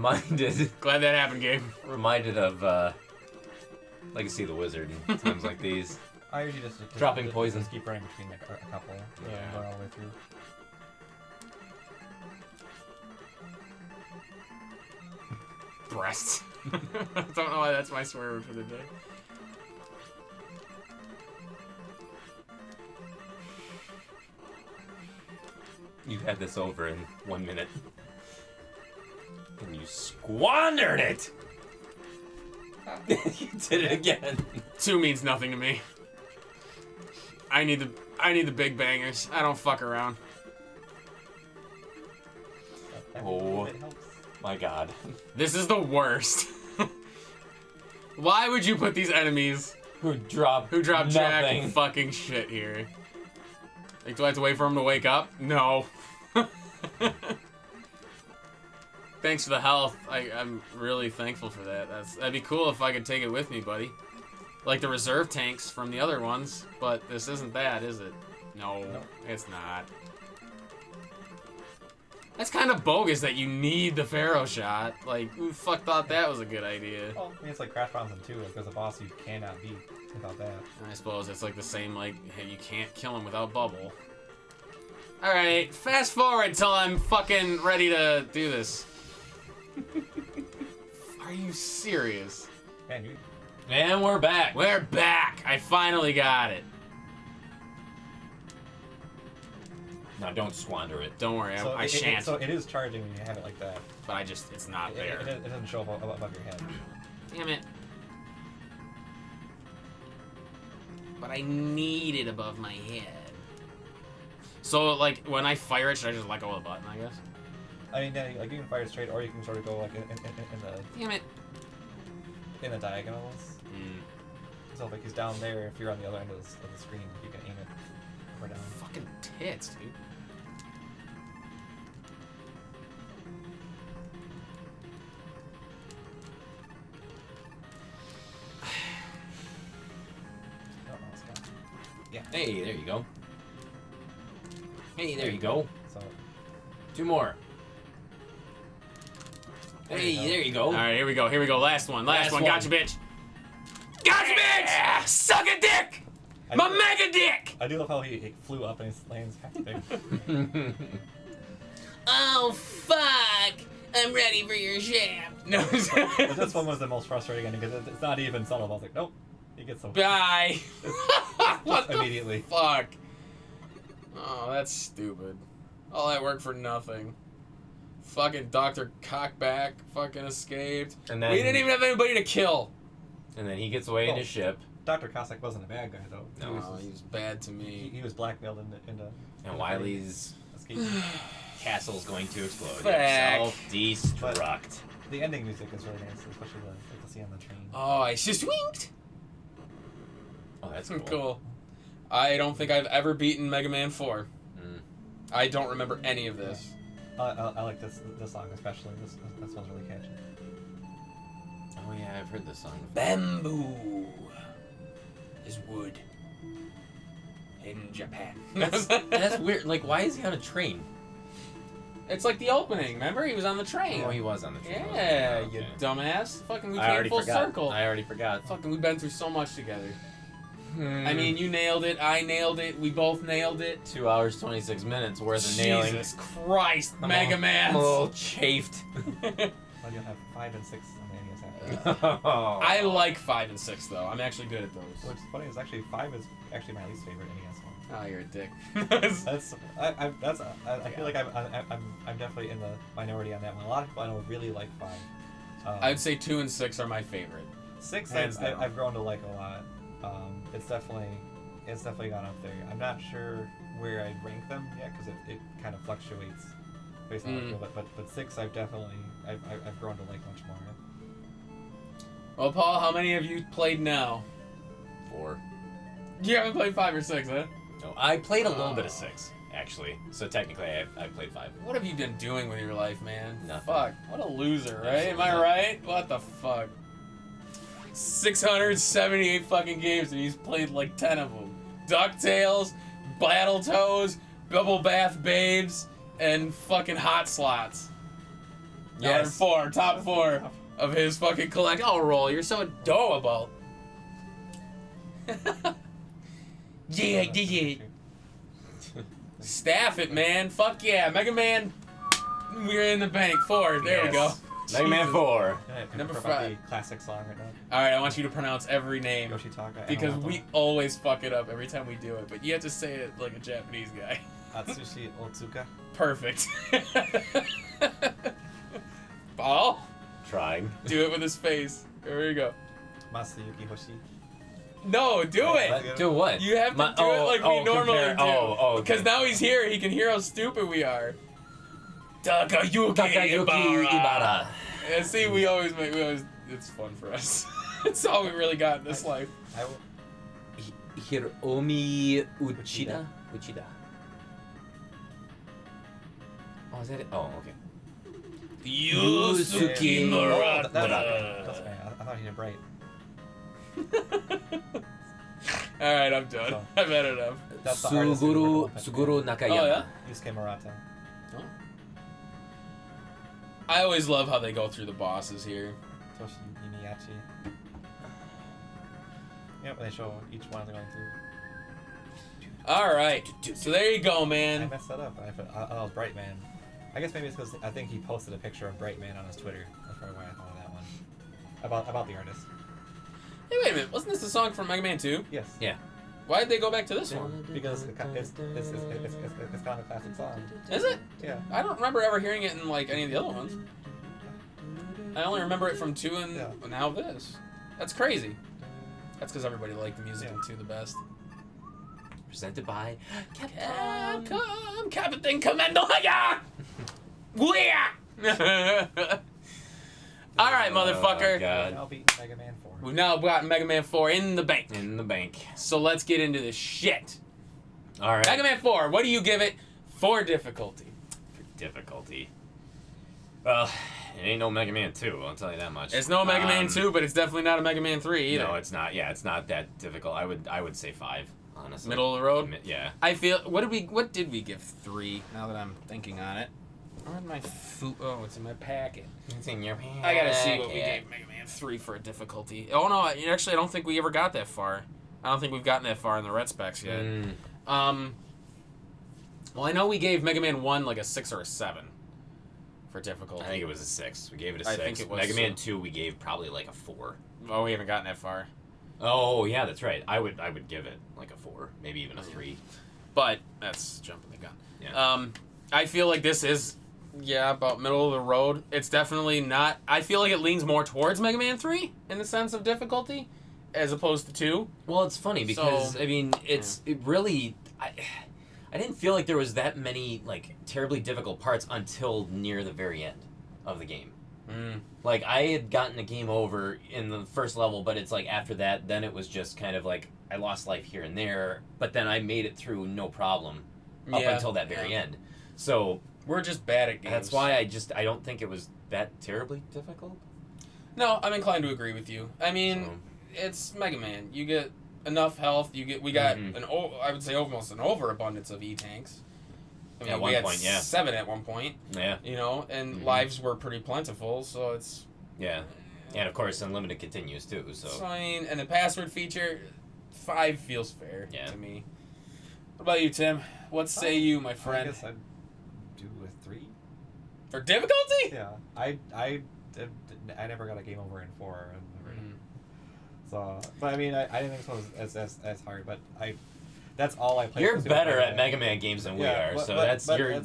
Reminded. Glad that happened, Gabe. Reminded of Legacy of the Wizard in times like these. I usually just dropping poison. Just keep running between like a couple. Yeah. Going all the way through. Breasts. I don't know why that's my swear word for the day. You had this over in 1 minute. And you squandered it! You did it again. 2 means nothing to me. I need the big bangers. I don't fuck around. Oh my god. This is the worst. Why would you put these enemies Who drop jack fucking shit here? Like, do I have to wait for him to wake up? No. Thanks for the health. I'm really thankful for that. That'd be cool if I could take it with me, buddy. Like the reserve tanks from the other ones, but this isn't that, is it? No, it's not. That's kind of bogus that you need the Pharaoh shot. Like, who the fuck thought that was a good idea? Well, I mean, it's like Crash Bandicoot 2. Like, there's a boss you cannot beat without that. I suppose it's like the same, like, hey, you can't kill him without bubble. Alright, fast forward till I'm fucking ready to do this. Are you serious? Man, And we're back. We're back! I finally got it. Now don't squander it. Don't worry, so I shan't. So it is charging when you have it like that. But it's not there. It doesn't show up above your head. Damn it. But I need it above my head. So, like, when I fire it, should I just let go of the button, I guess? I mean, yeah, like you can fire it straight, or you can sort of go like in the Damn it. in the diagonals. So like he's down there. If you're on the other end of the screen, you can aim it up or down. Fucking tits, dude. Yeah. Hey, there you go. Hey, there you go. So 2 more. Hey, there you go. Alright, here we go. Here we go. Last one. Last one. Gotcha, bitch. Gotcha, bitch! Suck a dick! My mega dick! I do love how he flew up and he lands half there. Oh, fuck! I'm ready for your shaft. No. But this one was the most frustrating ending because it's not even subtle. I was like, nope. He gets so Bye. What the immediately. fuck? Oh, that's stupid. All that work for nothing. Fucking Dr. Cockback fucking escaped. And then, we didn't even have anybody to kill. And then he gets away in his ship. Dr. Cossack wasn't a bad guy though. No, he was bad to me. He was blackmailed into And Wily's castle's going to explode. Back. Self-destruct. The ending music is really nice, especially the scene on the train. Oh, I just winked. Oh, that's cool. Cool. I don't think I've ever beaten Mega Man 4. I don't remember any of this. I like this song especially. This one's really catchy. Oh yeah, I've heard this song. Bamboo is wood in Japan. That's weird. Like, why is he on a train? It's like the opening. Remember, he was on the train. Oh, he was on the train. Yeah, Okay. you dumbass. Fucking, we I came already full forgot. circle. I already forgot. Fucking, we've been through so much together. I mean, you nailed it. I nailed it. We both nailed it. 2 hours, 26 minutes worth of nailing. Jesus Christ, Mega Man. I'm a little chafed. Well, you'll have 5 and 6 on the NES after that. I like 5 and 6 though. I'm actually good at those. What's funny is actually 5 is actually my least favorite NES one. Oh, you're a dick. I feel like I'm definitely in the minority on that one. A lot of people I know really like 5. I'd say 2 and 6 are my favorite. 6 Hands down. I've grown to like a lot. It's definitely gone up there. I'm not sure where I'd rank them yet because it kind of fluctuates based on how I feel. But 6 I've grown to like much more. Well, Paul, how many have you played now? 4. You haven't played 5 or 6, huh? No, I played a little bit of 6, actually. So technically, I played 5. What have you been doing with your life, man? Nothing. Fuck. What a loser, right? Am I Absolutely right? What the fuck? 678 fucking games and he's played like 10 of them. DuckTales, Battletoads, Bubble Bath Babes, and fucking Hot Slots. Yes. 4, top 4 of his fucking collect. Oh, Roll, you're so adorable. Yeah. Staff it, man. Fuck yeah. Mega Man, we're in the bank. 4. There we go. Mega Man 4. Number Number 5. The classic song right now. Alright, I want you to pronounce every name. Yoshitaka. Because Enomoto, we always fuck it up every time we do it, but you have to say it like a Japanese guy. Atsushi Otsuka. Perfect. Paul, Trying. do it with his face. Here we go. Masayuki Hoshi. No, do it. What? Do what? You have to do it like we normally compare- do. okay. Because now he's here, he can hear how stupid we are. Takayuki Ibara. Yeah, see, we always, it's fun for us. It's all we really got in this life. I will. Hiromi Uchida? Uchida. Oh, is that it? Oh, okay. Yusuke Murata. That's me. I thought he did bright. Alright, I'm done. So- I've had enough. That's the artist who worked on Suguru Nakayama. Oh, yeah? Yusuke Murata. I always love how they go through the bosses here. Toshi Iniyachi. Yep, they show each one they're going through. Alright, so there you go, I man. messed that up. I thought it was Bright Man. I guess maybe it's because I think he posted a picture of Bright Man on his Twitter. That's probably why I thought of that one. About the artist. Hey, wait a minute, wasn't this the song from Mega Man 2? Yes. Yeah. Why did they go back to this one? Because it's kind of a classic song. Is it? Yeah. I don't remember ever hearing it in like any of the other ones. I only remember it from 2 and Yeah. now this. That's crazy. That's because everybody liked the music Yeah. in 2 the best. Presented by Capcom. Capcom, Captain Commando, hiya! Wea! All right, motherfucker. Oh, God. I'll beat Mega Man 4. We've now got Mega Man 4 in the bank. In the bank. So let's get into this shit. All right. Mega Man 4, what do you give it for difficulty? Difficulty. Well, it ain't no Mega Man 2, I'll tell you that much. It's no Mega Man 2, but it's definitely not a Mega Man 3 either. No, it's not. Yeah, it's not that difficult. I would say 5, honestly. Middle of the road? Yeah. I feel, what did we give 3, now that I'm thinking on it? Where's my food? Oh, it's in my packet. It's in your packet. I gotta see what we gave Mega Man 3 for a difficulty. Oh no, actually I don't think we ever got that far. I don't think we've gotten that far in the red specs yet. Well, I know we gave Mega Man 1 like a 6 or a 7 for difficulty. I think it was a 6. We gave it a I 6. think it was, Mega Man 2 we gave probably like a 4. Oh, we haven't gotten that far. Oh, yeah, that's right. I would give it like a 4, maybe even a 3. But that's jumping the gun. Yeah. I feel like this is, yeah, about middle of the road. It's definitely not. I feel like it leans more towards Mega Man 3 in the sense of difficulty, as opposed to 2. Well, it's funny because So- I mean, it really I didn't feel like there was that many like terribly difficult parts until near the very end of the game. Like I had gotten the game over in the first level, but it's like after that, then it was just kind of like I lost life here and there, but then I made it through no problem up Yeah. until that very end. So We're just bad at games. that's why I don't think it was that terribly difficult. No, I'm inclined to agree with you. I mean, So- it's Mega Man. You get enough health. We got Mhm. I would say almost an overabundance of E-tanks. I mean, At we one had point, yeah. 7 at one point, Yeah, you know, and Mhm. lives were pretty plentiful, so it's... yeah, and of course unlimited continues too. So, I mean, and the password feature, 5 feels fair Yeah. to me. What about you, Tim? What say you, my I friend? guess I'd do a 3. For difficulty? Yeah. I never got a game over in 4. So, but I mean, I didn't think this one was as hard, but that's all I played. You're exclusively better play. at Mega Man games than we are, so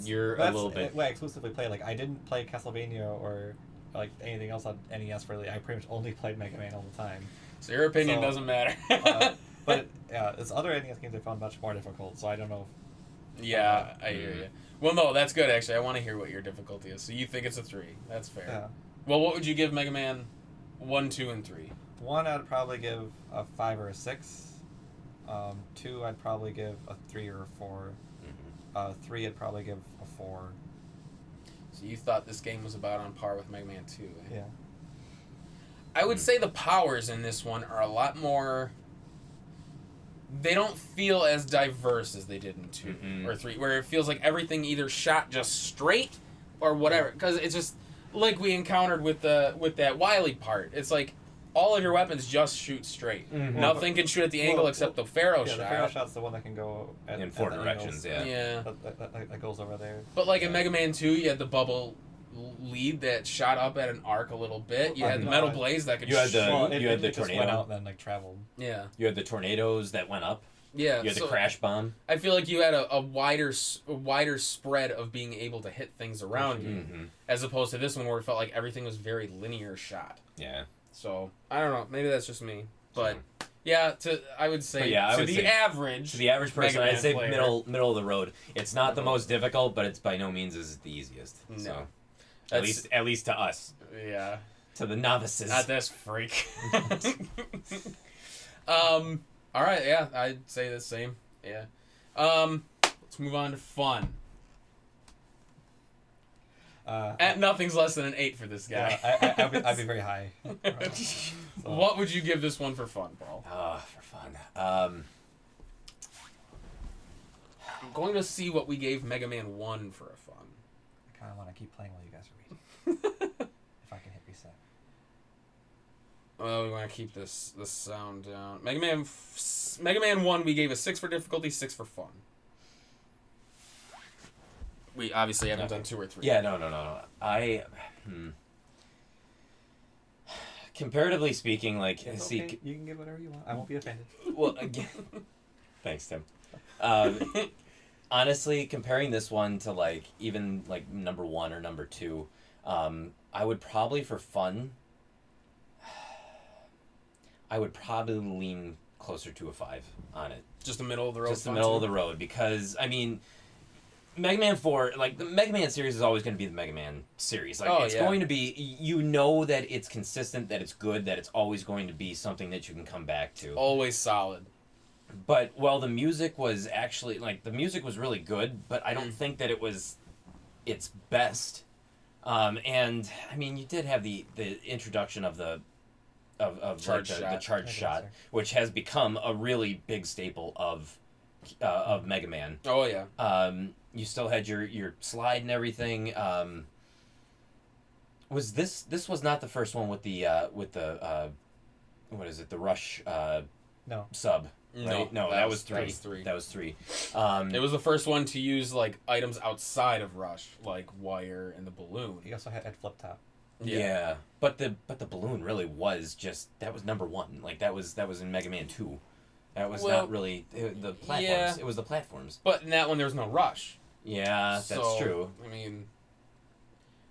you're a little bit. What I exclusively play. Like I didn't play Castlevania or like anything else on NES really. I pretty much only played Mega Man all the time. So your opinion So, doesn't matter. But yeah, it's other NES games I found much more difficult. So I don't know. Yeah, I hear you. Well, no, that's good, actually. I want to hear what your difficulty is. So you think it's a 3. That's fair. Yeah. Well, what would you give Mega Man 1, 2, and 3? 1 I'd probably give a 5 or a 6. 2 I'd probably give a 3 or a 4. 3 I'd probably give a 4. So you thought this game was about on par with Mega Man 2, eh? Yeah. I would say the powers in this one are a lot more... They don't feel as diverse as they did in 2 or 3, where it feels like everything either shot just straight or whatever. Because it's just... like we encountered with that Wily part. It's like all of your weapons just shoot straight. Mm-hmm. Nothing can shoot at the angle except the Pharaoh Yeah, shot. the Pharaoh shot's the one that can go in 4 the directions. angles. Yeah. That goes over there. But like in Mega Man 2, you had the bubble lead that shot up at an arc a little bit. You had the metal blaze that could You had the- Well, you had the just went tornado. out and then like traveled. Yeah. You had the tornadoes that went up. Yeah. You had so the crash bomb. I feel like you had a wider spread of being able to hit things around you, Mm-hmm. as opposed to this one where it felt like everything was very linear shot. Yeah. So I don't know. Maybe that's just me, but yeah, I would say to the average person, Mega Man I'd say player. middle of the road. It's not the most difficult, but it's by no means is the easiest. No. So That's, at least to us, yeah, to the novices. not this freak. All right, yeah, I'd say the same. Yeah. Let's move on to fun. Nothing's less than an 8 for this guy. Yeah, I'd be very high. What would you give this one for fun, Paul? For fun. I'm going to see what we gave Mega Man 1 for a fun. I kind of want to keep playing while you guys are reading. If I can hit reset. Well, we want to keep this sound down. Mega Man 1, we gave a 6 for difficulty, 6 for fun. We obviously haven't done 2 or 3. Yeah, no. Comparatively speaking, like, It's see, okay. You can get whatever you want. I won't be offended. well, again, thanks, Tim. Honestly, comparing this one to like even like number 1 or number 2, I would probably for fun. I would probably lean closer to a 5 on it. Just the middle of the road. Just the middle of the road, because I mean, Mega Man 4, like the Mega Man series is always going to be the Mega Man series. Like it's going to be, you know that it's consistent, that it's good, that it's always going to be something that you can come back to. Always solid. But the music was actually the music was really good, but I don't think that it was its best. And I mean, you did have the introduction of the charge shot, which has become a really big staple of Mega Man. Oh yeah. You still had your slide and everything. Was this was not the first one with the what is it, the Rush No. sub? Right? No, that was 3. That was 3. That was 3. It was the first one to use like items outside of Rush, like wire and the balloon. He also had flip top. Yeah. But the balloon really was just, that was number 1. Like that was in Mega Man 2. That was not really the platforms. Yeah. It was the platforms. But in that one, there was no Rush. Yeah, that's So, true. I mean,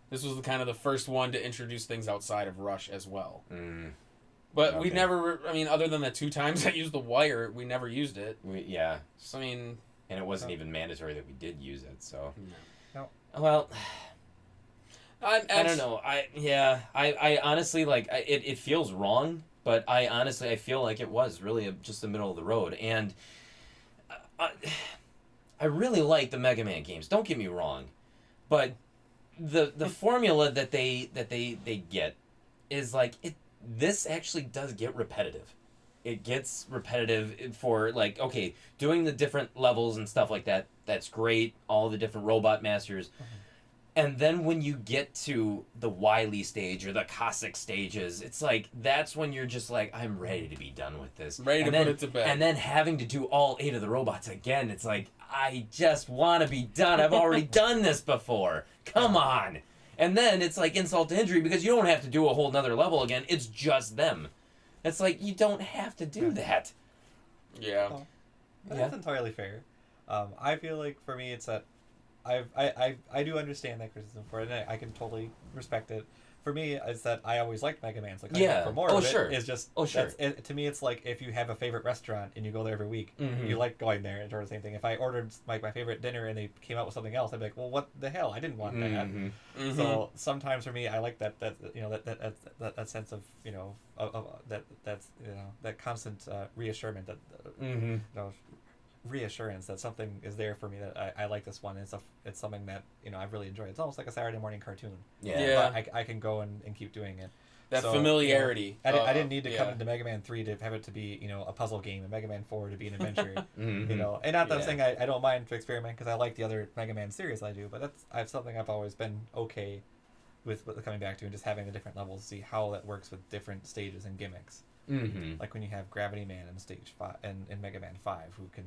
this was kind of the first one to introduce things outside of Rush as well. But we Okay. never, I mean, other than the 2 times I used the wire, we never used it. Yeah. So, I mean... And it wasn't even mandatory that we did use it, so... No. Well... I don't know. I honestly, it feels wrong, but I feel like it was really just the middle of the road. And I really like the Mega Man games, don't get me wrong. But the formula that they get is this actually does get repetitive. It gets repetitive for okay, doing the different levels and stuff like that. That's great. All the different robot masters. And then when you get to the Wily stage or the Cossack stages, it's that's when you're just I'm ready to be done with this. Ready to put it to bed. And then having to do all 8 of the robots again, it's I just want to be done. I've already done this before. Come on. And then it's insult to injury because you don't have to do a whole nother level again. It's just them. It's you don't have to do that. Yeah. That's entirely fair. I feel like for me it's that I do understand that criticism for it, and I can totally respect it. For me, it's that I always liked Mega Man, so for more of it is just to me it's if you have a favorite restaurant and you go there every week, you like going there and sort of the same thing. If I ordered my favorite dinner and they came out with something else, I'd be like, well, what the hell? I didn't want that. So sometimes for me, I like that sense of that constant reassurance that reassurance that something is there for me, that I like this one. It's something that I really enjoy. It's almost like a Saturday morning cartoon. Yeah. But I can go and keep doing it. That familiarity. I didn't need to come into Mega Man 3 to have it to be a puzzle game, and Mega Man 4 to be an adventure. And not that I'm saying I don't mind to experiment, because I like the other Mega Man series I do, but that's something I've always been okay with coming back to and just having the different levels, see how that works with different stages and gimmicks. Mm-hmm. Like when you have Gravity Man in Stage 5 and in Mega Man 5, who can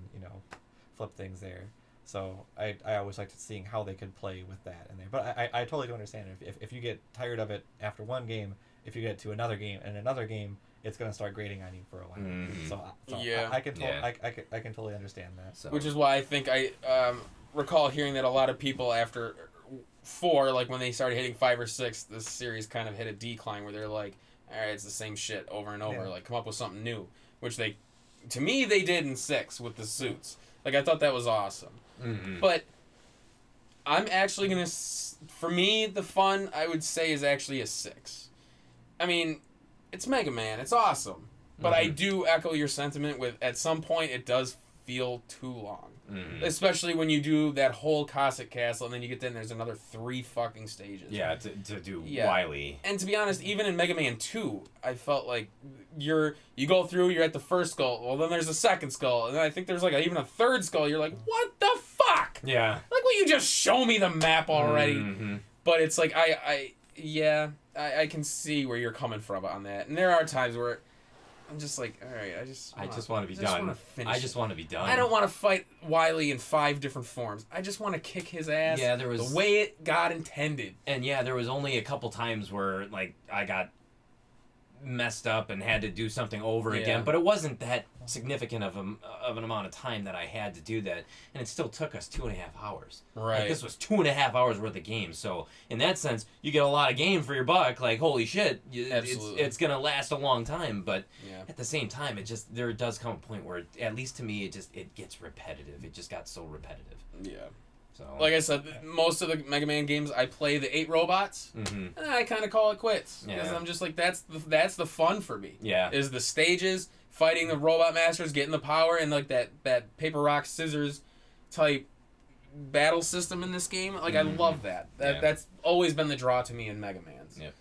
flip things there. So I always liked seeing how they could play with that in there. But I totally do understand if you get tired of it after one game, if you get to another game and another game, it's gonna start grating on you for a while. Mm-hmm. So Yeah. I can I can totally understand that. So. Which is why I think I recall hearing that a lot of people after 4, like when they started hitting 5 or 6, the series kind of hit a decline where they're like, all right, it's the same shit over and over. Yeah. Like, come up with something new. Which to me, they did in 6 with the suits. Like, I thought that was awesome. Mm-hmm. But I'm actually going to... For me, the fun, I would say, is actually a 6. I mean, it's Mega Man. It's awesome. But I do echo your sentiment with, at some point, it does feel too long. Mm-hmm. Especially when you do that whole Cossack Castle, and then you get there and there's another 3 fucking stages. Yeah, to do Yeah. Wily. And to be honest, even in Mega Man 2, I felt like you go through, you're at the first skull, well then there's a second skull, and then I think there's like even a third skull, you're like, what the fuck? Yeah. Like, will you just show me the map already? Mm-hmm. But it's like, I can see where you're coming from on that. And there are times where I'm just like, all right, I just want to be done. I just want to be done. I don't want to fight Wily in 5 different forms. I just want to kick his ass. Yeah, there was the way it got intended. And yeah, there was only a couple times where like I got messed up and had to do something over again, but it wasn't that significant of an amount of time that I had to do that, and it still took us 2.5 hours. Right. Like, this was 2.5 hours worth of game, so in that sense, you get a lot of game for your buck. Like, holy shit, it's gonna last a long time. But at the same time, there does come a point where, at least to me, it gets repetitive. It just got so repetitive. Yeah. So, like I said, most of the Mega Man games, I play the 8 robots, and I kind of call it quits. Because I'm just like, that's the fun for me. Yeah. Is the stages, fighting the robot masters, getting the power, and like that paper, rock, scissors type battle system in this game. Like, I love that. That's always been the draw to me in Mega Man's. Yep.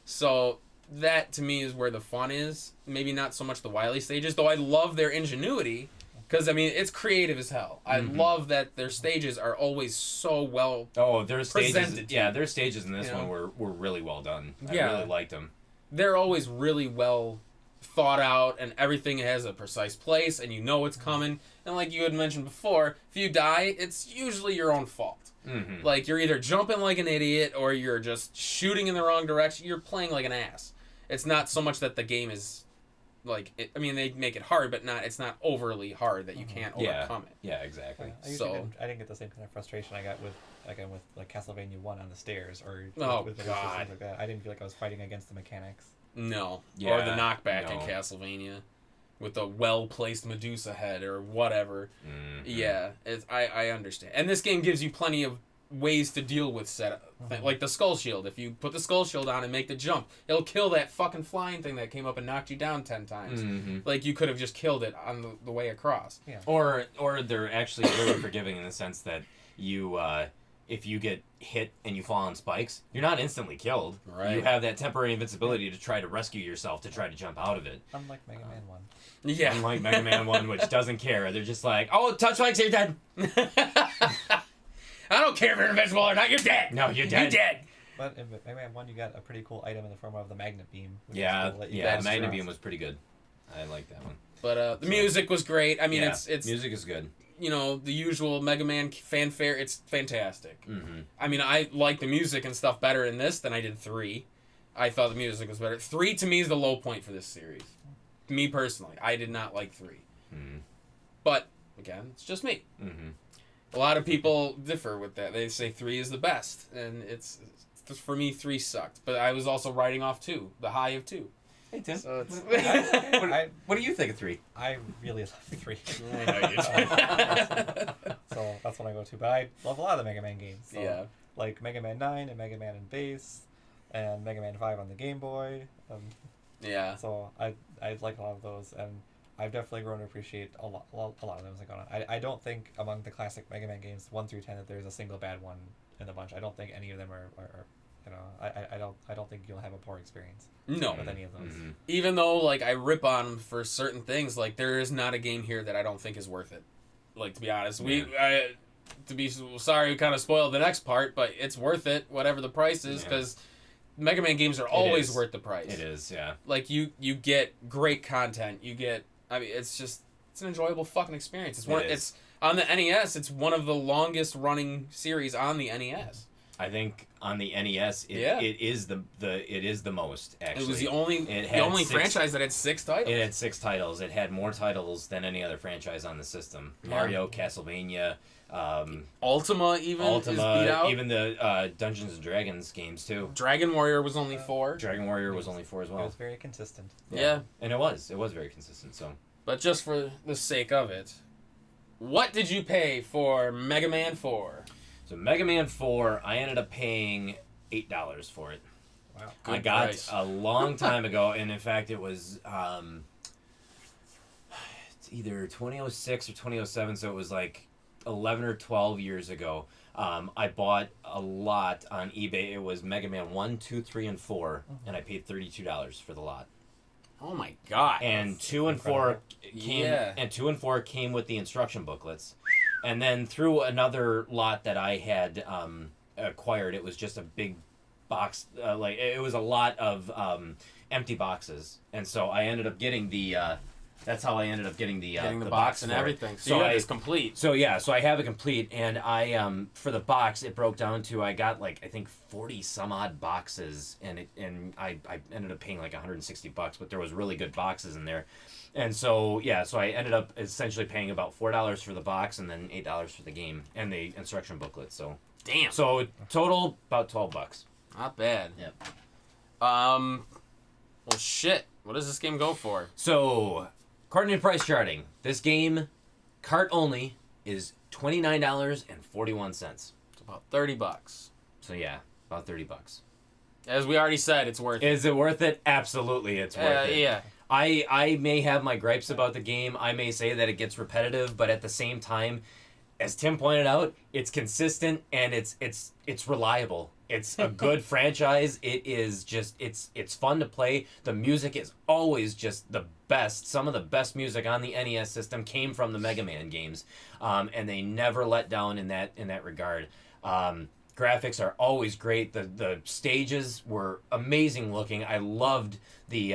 So that, to me, is where the fun is. Maybe not so much the Wily stages, though I love their ingenuity. Because, I mean, it's creative as hell. I love that their stages are always so well their stages. presented. Yeah, their stages in this one were really well done. I really liked them. They're always really well thought out, and everything has a precise place, and you know it's coming. And like you had mentioned before, if you die, it's usually your own fault. Mm-hmm. Like, you're either jumping like an idiot, or you're just shooting in the wrong direction. You're playing like an ass. It's not so much that the game is... Like, they make it hard, but it's not overly hard that you can't overcome it. Yeah, exactly. I didn't get the same kind of frustration I got with like Castlevania 1 on the stairs or with God. like that. I didn't feel like I was fighting against the mechanics. No. Yeah, or the knockback in Castlevania with the well-placed Medusa head or whatever. Mm-hmm. Yeah, I understand. And this game gives you plenty of ways to deal with like the skull shield. If you put the skull shield on and make the jump, it'll kill that fucking flying thing that came up and knocked you down 10 times. Mm-hmm. Like, you could have just killed it on the way across. Yeah. Or they're actually really forgiving in the sense that you if you get hit and you fall on spikes, you're not instantly killed. Right. You have that temporary invincibility to try to rescue yourself, to try to jump out of it. Unlike Mega Man 1. Yeah. Unlike Mega Man 1, which doesn't care. They're just like, oh, touch spikes, you're dead. I don't care if you're invincible or not, you're dead. No, you're dead. You're dead. But in Mega Man 1, you got a pretty cool item in the form of the magnet beam. Yeah, Cool Magnet Beam was pretty good. I like that one. But the music was great. I mean, it's music is good. You know, the usual Mega Man fanfare. It's fantastic. Mm-hmm. I mean, I like the music and stuff better in this than I did 3. I thought the music was better. 3 to me is the low point for this series. Me personally, I did not like 3. Mm-hmm. But again, it's just me. Mm-hmm. A lot of people differ with that. They say 3 is the best, and it's for me 3 sucked. But I was also writing off 2, the high of 2. Hey Tim, So it's what do you think of 3? I really love 3. I know you do. So that's what I go to. But I love a lot of the Mega Man games. So, Yeah. Like Mega Man 9 and Mega Man in base, and Mega Man 5 on the Game Boy. Yeah. So I like a lot of those, and I've definitely grown to appreciate a lot of them as I go on. I don't think among the classic Mega Man games 1 through 10 that there's a single bad one in the bunch. I don't think any of them are you know, I don't think you'll have a poor experience. No. With any of those. Mm-hmm. Even though, like, I rip on them for certain things, like, there is not a game here that I don't think is worth it. Like, to be honest, sorry we kind of spoiled the next part, but it's worth it, whatever the price is, because Mega Man games are always is. worth the price. It is, yeah. Like you get great content. You get, I mean, it's an enjoyable fucking experience. It's on the NES. It's one of the longest running series on the NES. I think on the NES, it is the most actually. It was the only franchise that had 6 titles. It had 6 titles. It had more titles than any other franchise on the system. Yeah. Mario, Castlevania, Ultima is beat out. even the Dungeons and Dragons games too. Dragon Warrior was only 4. Dragon Warrior was only 4 as It well. was very consistent. Yeah. And it was very consistent. So, But just for the sake of it, what did you pay for Mega Man 4? so Mega Man 4, I ended up paying $8 for it. Wow. Good I got price. a long time ago, and in fact, it was it's either 2006 or 2007, so it was like 11 or 12 years ago. I bought a lot on eBay. It was Mega Man 1, 2, 3, and 4, and I paid $32 for the lot. Oh my god. And 2 and 4 came, Yeah. and 2 and 4 came with the instruction booklets. And then through another lot that I had acquired, it was just a big box. Like it was a lot of empty boxes, and so I ended up getting the. That's how I ended up getting the box and for it. everything. So you had this complete. So yeah, so I have it complete, and I for the box it broke down to I got like I think 40 some odd boxes, and I ended up paying like $160, but there was really good boxes in there, and so yeah, so I ended up essentially paying about $4 for the box and then $8 for the game and the instruction booklet. So Damn. so total about $12. Not bad. Yep. Well, shit. What does this game go for? So according to price charting, this game cart only is $29.41. It's about $30. So yeah, about $30. As we already said, it's worth it. Is it worth it? Absolutely, it's worth it. Yeah. I may have my gripes about the game. I may say that it gets repetitive, but at the same time, as Tim pointed out, it's consistent and it's reliable. It's a good franchise. It is just it's fun to play. The music is always just the best. Some of the best music on the NES system came from the Mega Man games, and they never let down in that regard. Graphics are always great. The stages were amazing looking. I loved the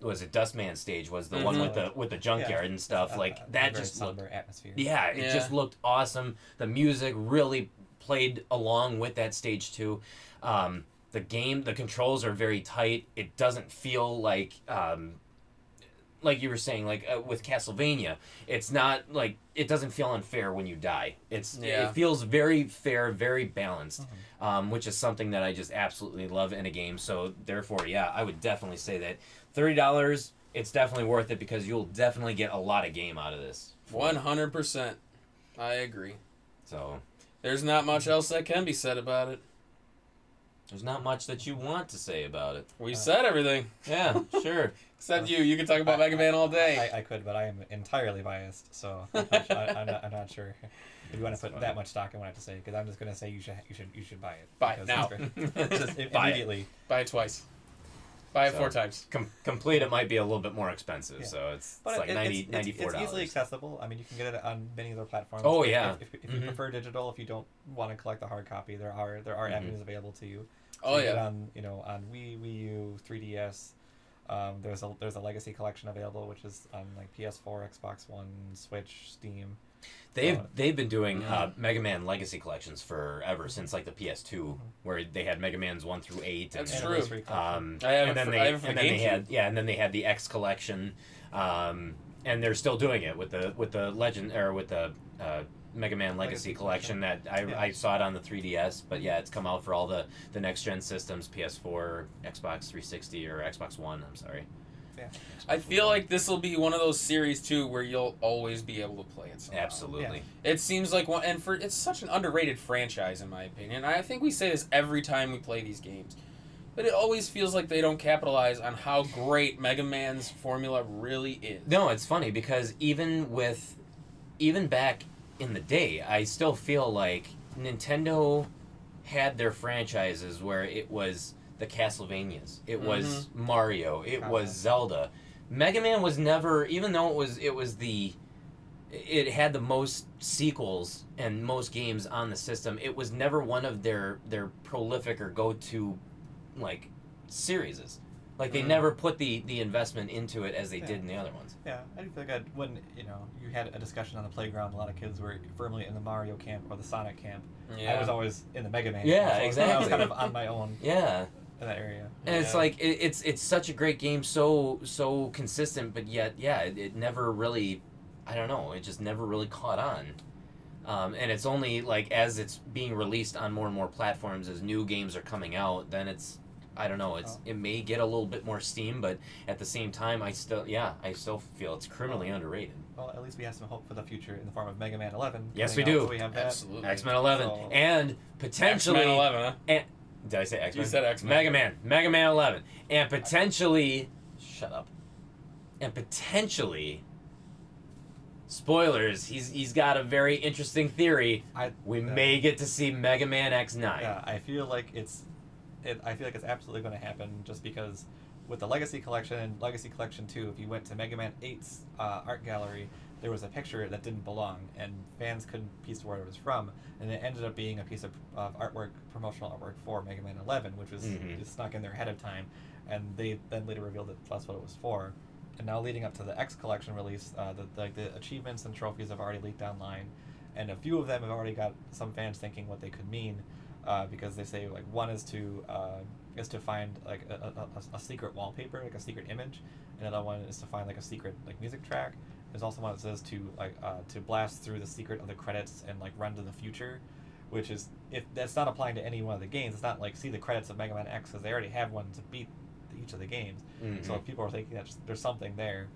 was it Dustman stage was the one with the junkyard and stuff like that. Just looked atmosphere. yeah, it just looked awesome. The music really played along with that stage too. The controls are very tight. It doesn't feel like you were saying, like with Castlevania, it's not like it doesn't feel unfair when you die. It feels very fair, very balanced, which is something that I just absolutely love in a game. So therefore, yeah, I would definitely say that $30, it's definitely worth it because you'll definitely get a lot of game out of this. 100%. I agree. So There's not much else that can be said about it. there's not much that you want to say about it. We said everything. Yeah, sure. Except you. You can talk about Mega Man all day. I could, but I am entirely biased, so I'm not sure if you want to put that much stock in what I have to say. Because I'm just going to say you should buy it. Buy it now. Just Buy it. immediately. Buy it twice. Buy it So, 4 times. Complete, it might be a little bit more expensive, Yeah. so it's But like $94. It's easily accessible. I mean, you can get it on many other platforms. Oh, If- yeah. If you prefer digital, if you don't want to collect the hard copy, there are avenues available to you. Oh, you get yeah. on Wii U, 3DS. There's a legacy collection available, which is on like PS4, Xbox One, Switch, Steam. They've been doing Mega Man Legacy collections forever since like the PS2, where they had Mega Man's 1 through 8. That's and, true. Anniversary collection. I have and then it for- they I have it for and then they GameCube. had and then they had the X collection, and they're still doing it with the Legend or with the Mega Man Legacy Legacy collection that I saw it on the 3DS, but yeah, it's come out for all the next gen systems, PS4, Xbox 360 or Xbox One. I'm sorry. Yeah. I feel like this will be one of those series too where you'll always be able to play it somehow. Absolutely. It seems like one, and it's such an underrated franchise in my opinion. I think we say this every time we play these games, but it always feels like they don't capitalize on how great Mega Man's formula really is. No, it's funny because even back in the day, I still feel like Nintendo had their franchises where it was the Castlevanias, it was Mario, it was Zelda. Mega Man was never, even though it had the most sequels and most games on the system, it was never one of their prolific or go-to like series. Like they Mm. never put the investment into it as they Yeah. did in the other ones. Yeah, I feel like when you had a discussion on the playground, a lot of kids were firmly in the Mario camp or the Sonic camp. Yeah. I was always in the Mega Man. Yeah, camp, so I was exactly. kind of on my own Yeah. in that area. And it's Yeah. like it's such a great game, so consistent, but yet it never really, I don't know, it just never really caught on. And it's only like as it's being released on more and more platforms, as new games are coming out, then it's, I don't know, it may get a little bit more steam, but at the same time, I still feel it's criminally underrated. Well, at least we have some hope for the future in the form of Mega Man 11. Yes, coming we out, do. So we have that. Absolutely. X-Men 11 So- and potentially X-Men 11, huh? and did I say X-Men? You said X-Men. Mega Man 11, and potentially shut up. And potentially, spoilers. He's got a very interesting theory. We may get to see Mega Man X9. Yeah, I feel like it's absolutely going to happen just because with the Legacy Collection and Legacy Collection 2, if you went to Mega Man 8's art gallery, there was a picture that didn't belong, and fans couldn't piece where it was from, and it ended up being a piece of artwork, promotional artwork for Mega Man 11, which was just snuck in there ahead of time, and they then later revealed that that's what it was for. And now leading up to the X Collection release, the achievements and trophies have already leaked online, and a few of them have already got some fans thinking what they could mean, because they say like one is to find like a secret wallpaper, like a secret image, and another one is to find like a secret like music track. There's also one that says to to blast through the secret of the credits and like run to the future, which is that's not applying to any one of the games. It's not like see the credits of Mega Man X because they already have one to beat each of the games. So people are thinking that there's something there.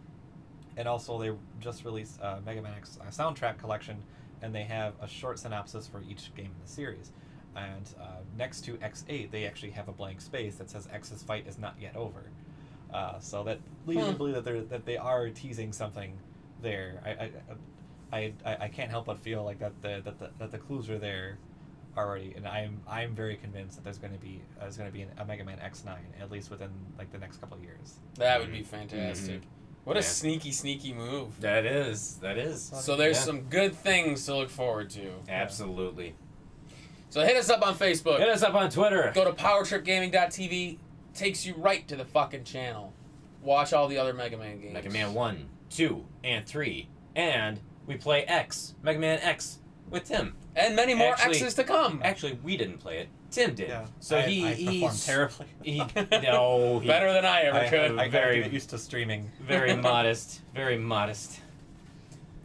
And also they just released Mega Man X soundtrack collection, and they have a short synopsis for each game in the series. And next to X8, they actually have a blank space that says X's fight is not yet over. So that leads me to believe that they are teasing something there. I can't help but feel like that the clues are there already, and I'm very convinced that there's going to be a Mega Man X9 at least within like the next couple of years. That would be fantastic. What a Yeah. sneaky move. That is. So there's Yeah. some good things to look forward to. Absolutely. So hit us up on Facebook. Hit us up on Twitter. Go to powertripgaming.tv. Takes you right to the fucking channel. Watch all the other Mega Man games. Mega Man 1, 2, and 3. And we play X, Mega Man X, with Tim. And many more Actually- X's to come. Actually, we didn't play it. Tim did. Yeah. So I he's performed terribly. No, he Better than I ever I could. got very- to get used to streaming. very modest. Very modest.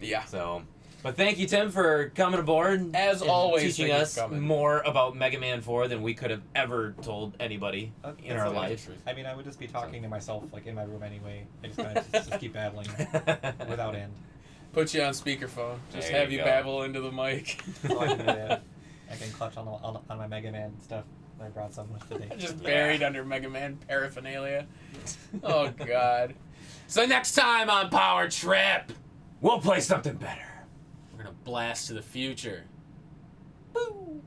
Yeah. So, but thank you, Tim, for coming aboard. As and always, teaching thank you us for coming. more about Mega Man 4 than we could have ever told anybody in our That's life. I mean, I would just be talking to myself like in my room anyway. I just kind of just keep babbling without end. Put you on speakerphone. Just There have you you go. babble into the mic. So I can do that. I can clutch on my Mega Man stuff. I brought some with today. Just Yeah. buried under Mega Man paraphernalia. Oh, God. So next time on Power Trip, We'll play something better. we're going to blast to the future. Boo.